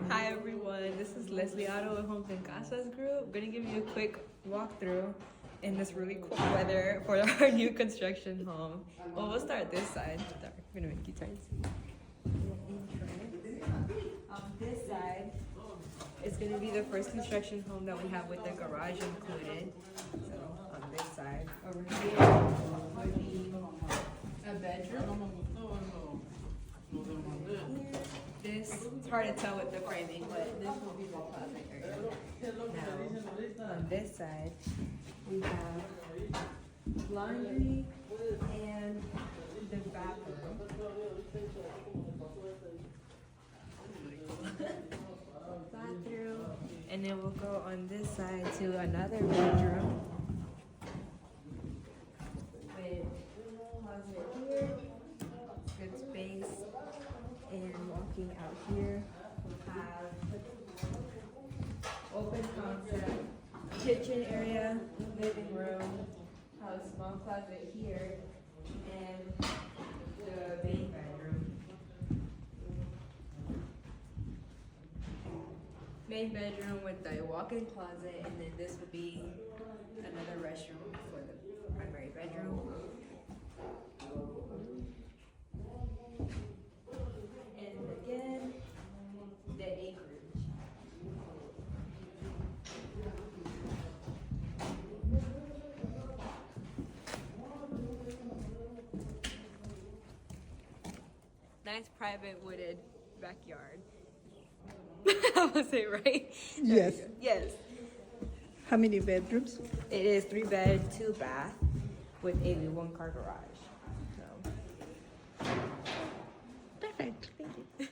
Hi everyone, this is Leslie Otto with Homes and Casas group. I'm gonna give you a quick walkthrough in this really cool weather for our new construction home. Well, we'll start this side. I'm gonna make you try and see. On this side, it's gonna be the first construction home that we have with the garage included. So on this side, over here would be a bedroom. This, it's hard to tell with the framing, but this will be the closet area. Now, on this side, we have laundry and the bathroom. Bathroom, and then we'll go on this side to another bedroom with closet here, good space. And walking out here, we have open concept kitchen area, living room, have a small closet here, and the main bedroom. Main bedroom with the walk-in closet, and then this would be another restroom for the primary bedroom. And again, the acreage. Nice private wooded backyard. I was it right? Yes. Yes. How many bedrooms? It is 3 bed, 2 bath with a 1-car garage. So. Perfect. Thank you.